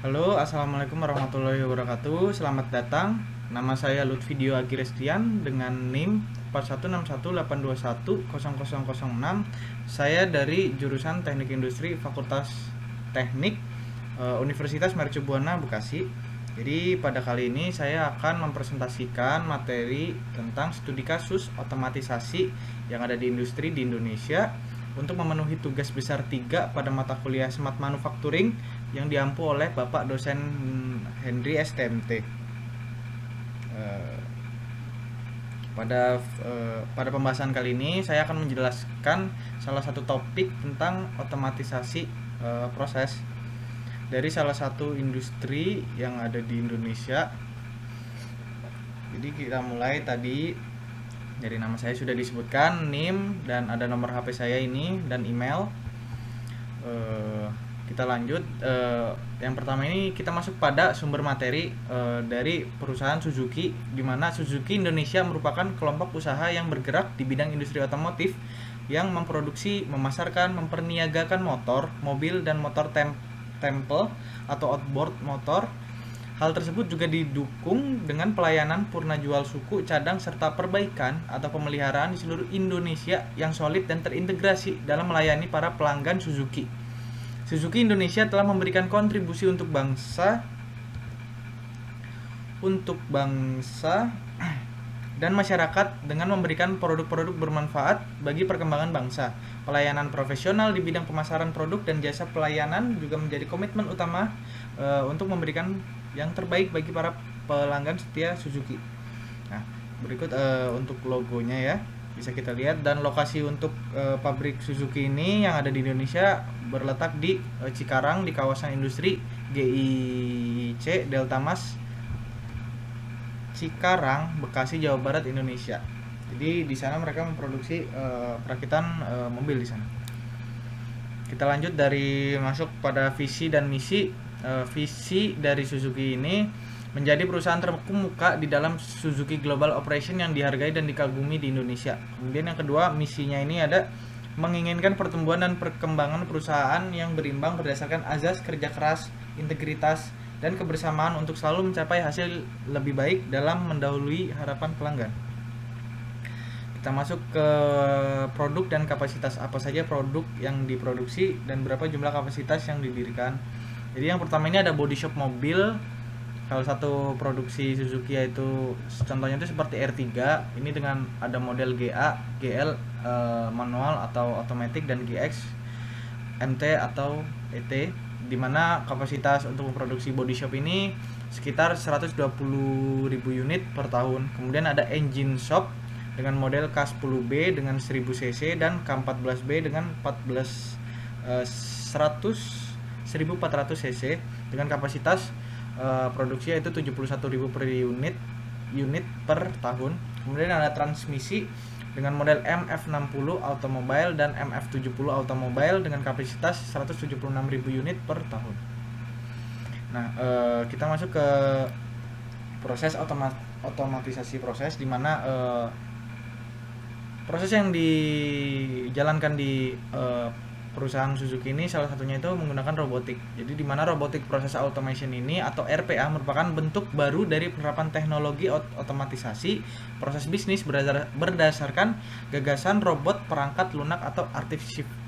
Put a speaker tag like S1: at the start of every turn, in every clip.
S1: Halo, assalamualaikum warahmatullahi wabarakatuh. Selamat datang. Nama saya Lutfi Dio Agirestian dengan NIM 416182100006. Saya dari jurusan Teknik Industri Fakultas Teknik Universitas Mercubuana Bekasi. Jadi pada kali ini saya akan mempresentasikan materi tentang studi kasus otomatisasi yang ada di industri di Indonesia untuk memenuhi tugas besar 3 pada mata kuliah Smart Manufacturing yang diampu oleh Bapak dosen Henry STMT. Eh, pada pembahasan kali ini saya akan menjelaskan salah satu topik tentang otomatisasi proses dari salah satu industri yang ada di Indonesia. Jadi kita mulai tadi dari nama saya sudah disebutkan, NIM, dan ada nomor HP saya ini dan email. Kita lanjut. Yang pertama ini kita masuk pada sumber materi dari perusahaan Suzuki, di mana Suzuki Indonesia merupakan kelompok usaha yang bergerak di bidang industri otomotif yang memproduksi, memasarkan, memperniagakan motor, mobil, dan motor tempel atau outboard motor. Hal tersebut juga didukung dengan pelayanan purna jual suku, cadang, serta perbaikan atau pemeliharaan di seluruh Indonesia yang solid dan terintegrasi dalam melayani para pelanggan Suzuki. Suzuki Indonesia telah memberikan kontribusi untuk bangsa dan masyarakat dengan memberikan produk-produk bermanfaat bagi perkembangan bangsa. Pelayanan profesional di bidang pemasaran produk dan jasa pelayanan juga menjadi komitmen utama untuk memberikan yang terbaik bagi para pelanggan setia Suzuki. Nah, berikut untuk logonya ya, bisa kita lihat, dan lokasi untuk pabrik Suzuki ini yang ada di Indonesia berletak di Cikarang di kawasan industri GIC Delta Mas Cikarang, Bekasi, Jawa Barat, Indonesia. Jadi di sana mereka memproduksi perakitan mobil di sana. Kita lanjut dari masuk pada visi dan misi. Visi dari Suzuki ini menjadi perusahaan terkemuka di dalam Suzuki Global Operation yang dihargai dan dikagumi di Indonesia. Kemudian yang kedua, misinya ini ada menginginkan pertumbuhan dan perkembangan perusahaan yang berimbang berdasarkan azas kerja keras, integritas, dan kebersamaan untuk selalu mencapai hasil lebih baik dalam mendahului harapan pelanggan. Kita masuk ke produk dan kapasitas. Apa saja produk yang diproduksi dan berapa jumlah kapasitas yang didirikan. Jadi yang pertama ini ada body shop mobil. Salah satu produksi Suzuki yaitu contohnya itu seperti R3. Ini dengan ada model GA, GL manual atau automatic, dan GX, MT atau ET, di mana kapasitas untuk memproduksi body shop ini sekitar 120.000 unit per tahun. Kemudian ada engine shop dengan model K10B dengan 1000 cc dan K14B dengan 1400 cc dengan kapasitas produksi yaitu 71.000 per unit per tahun. Kemudian ada transmisi dengan model MF60 Automobile dan MF70 Automobile dengan kapasitas 176.000 unit per tahun. Nah, kita masuk ke proses otomatisasi proses, di mana proses yang dijalankan di perusahaan Suzuki ini salah satunya itu menggunakan robotik. Jadi di mana robotik process automation ini atau RPA merupakan bentuk baru dari penerapan teknologi otomatisasi proses bisnis berdasarkan gagasan robot perangkat lunak atau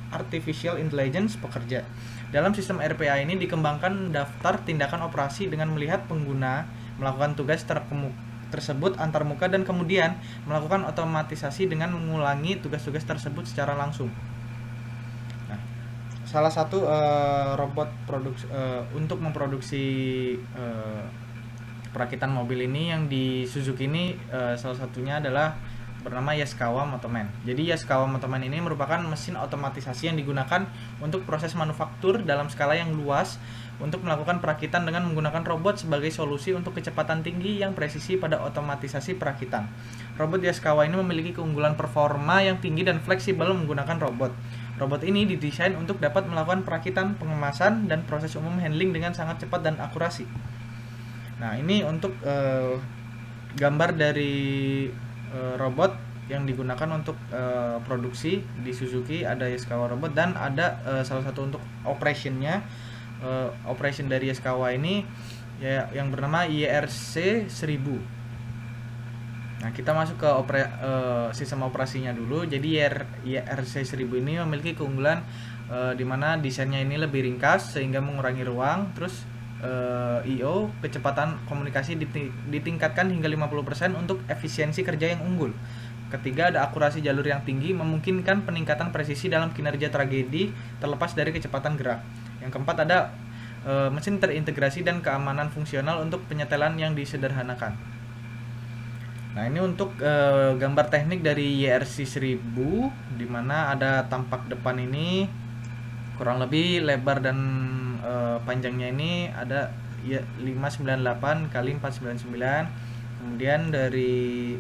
S1: artificial intelligence pekerja. Dalam sistem RPA ini dikembangkan daftar tindakan operasi dengan melihat pengguna melakukan tugas tersebut antar muka dan kemudian melakukan otomatisasi dengan mengulangi tugas-tugas tersebut secara langsung. Salah satu robot untuk memproduksi perakitan mobil ini yang di Suzuki ini salah satunya adalah bernama Yaskawa Motoman. Jadi Yaskawa Motoman ini merupakan mesin otomatisasi yang digunakan untuk proses manufaktur dalam skala yang luas untuk melakukan perakitan dengan menggunakan robot sebagai solusi untuk kecepatan tinggi yang presisi pada otomatisasi perakitan. Robot Yaskawa ini memiliki keunggulan performa yang tinggi dan fleksibel menggunakan robot. Robot ini didesain untuk dapat melakukan perakitan, pengemasan, dan proses umum handling dengan sangat cepat dan akurasi. Nah, ini untuk gambar dari robot yang digunakan untuk produksi di Suzuki. Ada Yaskawa robot dan ada salah satu untuk operationnya operation dari Yaskawa ini ya yang bernama IRC 1000. Nah, kita masuk ke sistem operasinya dulu. Jadi IRC 1000 ini memiliki keunggulan di mana desainnya ini lebih ringkas sehingga mengurangi ruang. Terus I/O kecepatan komunikasi ditingkatkan hingga 50% untuk efisiensi kerja yang unggul. Ketiga, ada akurasi jalur yang tinggi memungkinkan peningkatan presisi dalam kinerja tragedi terlepas dari kecepatan gerak. Yang keempat, ada mesin terintegrasi dan keamanan fungsional untuk penyetelan yang disederhanakan. Nah, ini untuk gambar teknik dari YRC 1000, di mana ada tampak depan ini kurang lebih lebar dan panjangnya ini ada 598 kali 499. Kemudian dari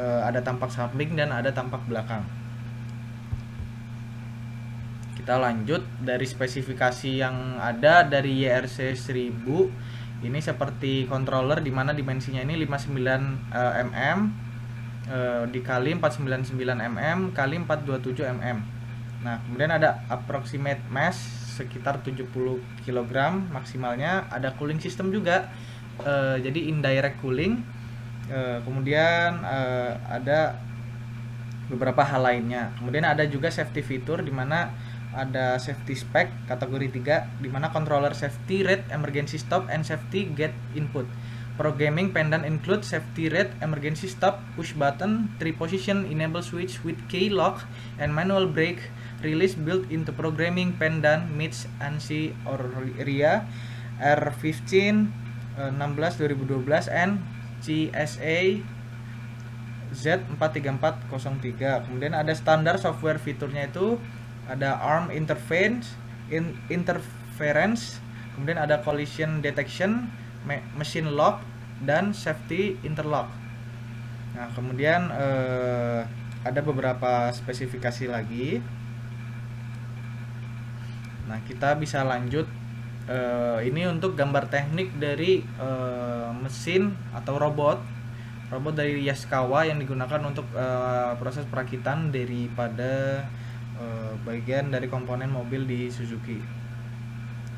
S1: ada tampak samping dan ada tampak belakang. Kita lanjut dari spesifikasi yang ada dari YRC 1000. Ini seperti controller di mana dimensinya ini 59 mm dikali 499 mm kali 427 mm. Nah, kemudian ada approximate mass sekitar 70 kg maksimalnya. Ada cooling system juga, jadi indirect cooling. Kemudian ada beberapa hal lainnya. Kemudian ada juga safety feature di mana ada safety spec kategori 3 di mana controller safety rate, emergency stop, and safety gate input. Programming pendant include safety rate, emergency stop, push button, 3 position enable switch with key lock, and manual brake release built into programming pendant meets ANSI or RIA R15 16 2012 and CSA Z43403. Kemudian ada standar software fiturnya itu ada arm interference, kemudian ada collision detection, machine lock, dan safety interlock. Nah, kemudian ada beberapa spesifikasi lagi. Nah, kita bisa lanjut. Ini untuk gambar teknik dari mesin atau robot dari Yaskawa yang digunakan untuk proses perakitan daripada bagian dari komponen mobil di Suzuki.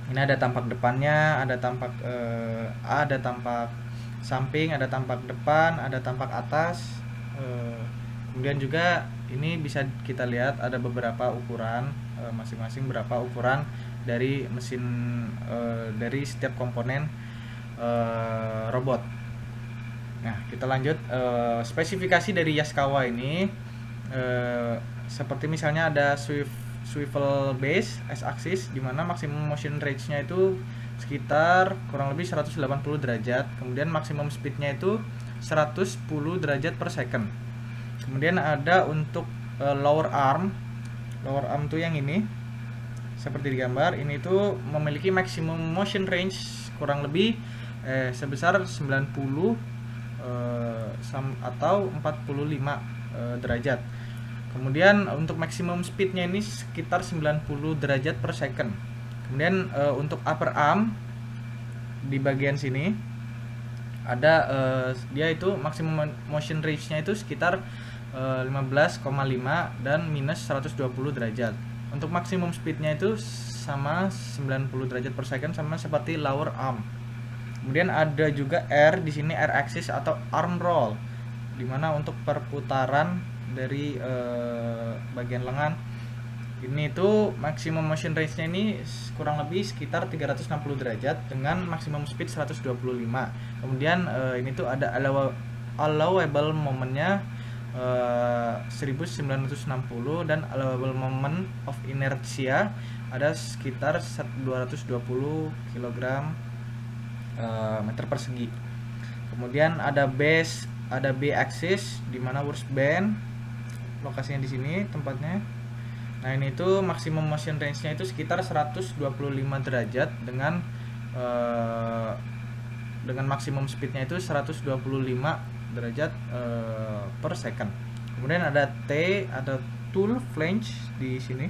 S1: Ini ada tampak depannya, ada tampak samping, ada tampak depan, ada tampak atas. Kemudian juga ini bisa kita lihat ada beberapa ukuran, masing-masing berapa ukuran dari mesin dari setiap komponen robot. Nah, kita lanjut. Spesifikasi dari Yaskawa ini seperti misalnya ada swivel base S-axis di mana maksimum motion range-nya itu sekitar kurang lebih 180 derajat. Kemudian maksimum speed-nya itu 110 derajat per second. Kemudian ada untuk lower arm tuh yang ini seperti di gambar ini tuh memiliki maximum motion range kurang lebih sebesar 90 atau 45 derajat. Kemudian untuk maximum speednya ini sekitar 90 derajat per second. Kemudian untuk upper arm di bagian sini ada dia itu maximum motion range-nya itu sekitar 15,5 dan minus 120 derajat. Untuk maksimum speednya itu sama 90 derajat per second sama seperti lower arm. Kemudian ada juga R di sini, R axis atau arm roll, dimana untuk perputaran dari bagian lengan ini itu maksimum motion range-nya ini kurang lebih sekitar 360 derajat dengan maksimum speed 125. Kemudian ini tuh ada allowable moment-nya 1960 dan allowable moment of inertia ada sekitar 220 kg meter persegi. Kemudian ada base, ada B axis di mana worst band lokasinya di sini tempatnya. Nah, ini tuh maksimum motion range-nya itu sekitar 125 derajat dengan maksimum speed-nya itu 125 derajat per second. Kemudian ada T, ada tool flange di sini.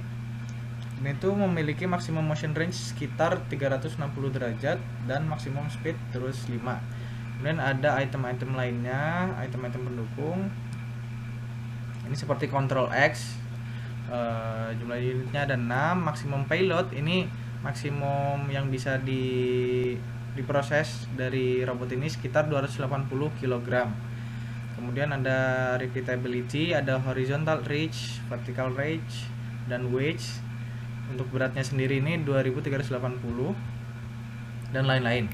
S1: Ini tuh memiliki maksimum motion range sekitar 360 derajat dan maksimum speed terus 5. Kemudian ada item-item lainnya, item-item pendukung. Ini seperti Control X, jumlah unitnya ada 6. Maksimum payload ini maksimum yang bisa diproses dari robot ini sekitar 280 kg. Kemudian ada repeatability, ada horizontal reach, vertical reach, dan weight. Untuk beratnya sendiri ini 2380 dan lain-lain.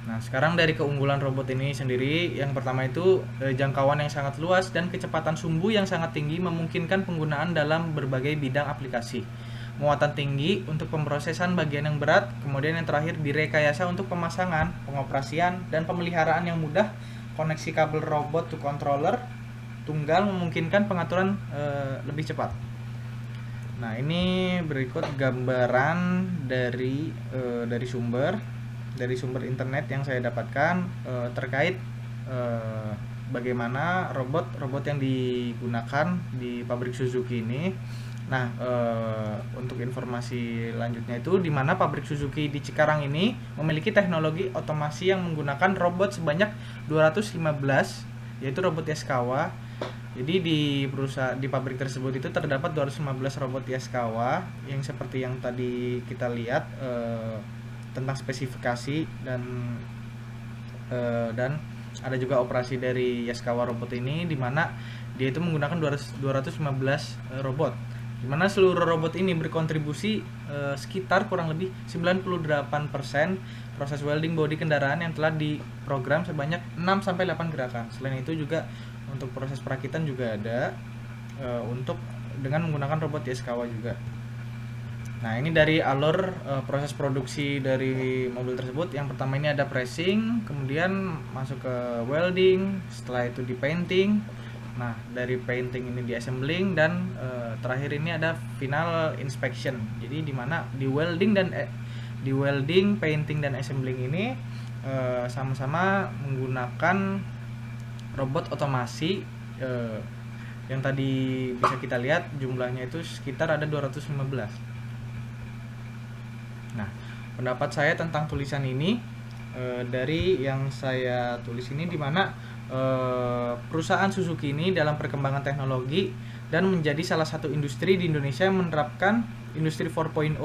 S1: Nah, sekarang dari keunggulan robot ini sendiri, yang pertama itu jangkauan yang sangat luas dan kecepatan sumbu yang sangat tinggi memungkinkan penggunaan dalam berbagai bidang aplikasi. Muatan tinggi untuk pemrosesan bagian yang berat, kemudian yang terakhir direkayasa untuk pemasangan, pengoperasian, dan pemeliharaan yang mudah. Koneksi kabel robot to controller tunggal memungkinkan pengaturan lebih cepat. Nah, ini berikut gambaran dari sumber internet yang saya dapatkan terkait bagaimana robot yang digunakan di pabrik Suzuki ini. Nah, untuk informasi lanjutnya itu, di mana pabrik Suzuki di Cikarang ini memiliki teknologi otomasi yang menggunakan robot sebanyak 215, yaitu robot Yaskawa. Jadi di pabrik tersebut itu terdapat 215 robot Yaskawa yang seperti yang tadi kita lihat tentang spesifikasi dan ada juga operasi dari Yaskawa robot ini, di mana dia itu menggunakan 215 robot, di mana seluruh robot ini berkontribusi sekitar kurang lebih 98% proses welding bodi kendaraan yang telah diprogram sebanyak 6-8 gerakan. Selain itu juga untuk proses perakitan juga ada dengan menggunakan robot Yaskawa juga. Nah, ini dari alur proses produksi dari mobil tersebut. Yang pertama ini ada pressing, kemudian masuk ke welding, setelah itu di painting. Nah, dari painting ini di assembling, dan terakhir ini ada final inspection. Jadi di mana di welding, painting dan assembling ini sama-sama menggunakan robot otomasi yang tadi bisa kita lihat jumlahnya itu sekitar ada 215. Nah, pendapat saya tentang tulisan ini dari yang saya tulis ini, di mana perusahaan Suzuki ini dalam perkembangan teknologi dan menjadi salah satu industri di Indonesia yang menerapkan industri 4.0,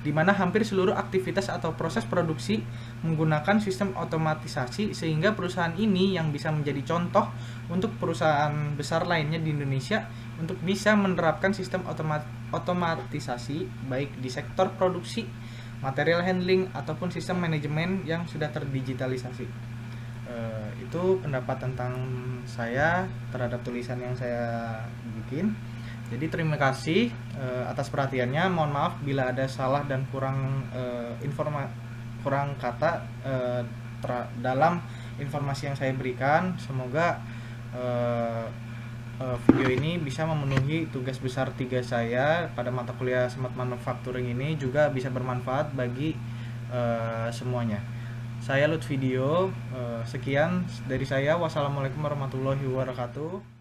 S1: di mana hampir seluruh aktivitas atau proses produksi menggunakan sistem otomatisasi, sehingga perusahaan ini yang bisa menjadi contoh untuk perusahaan besar lainnya di Indonesia untuk bisa menerapkan sistem otomatisasi baik di sektor produksi, material handling, ataupun sistem manajemen yang sudah terdigitalisasi. Itu pendapat tentang saya terhadap tulisan yang saya bikin. Jadi terima kasih atas perhatiannya. Mohon maaf bila ada salah dan kurang kata dalam informasi yang saya berikan. Semoga video ini bisa memenuhi tugas besar 3 saya pada mata kuliah Smart Manufacturing ini, juga bisa bermanfaat bagi semuanya. Saya Lutfi Dio, sekian dari saya. Wassalamualaikum warahmatullahi wabarakatuh.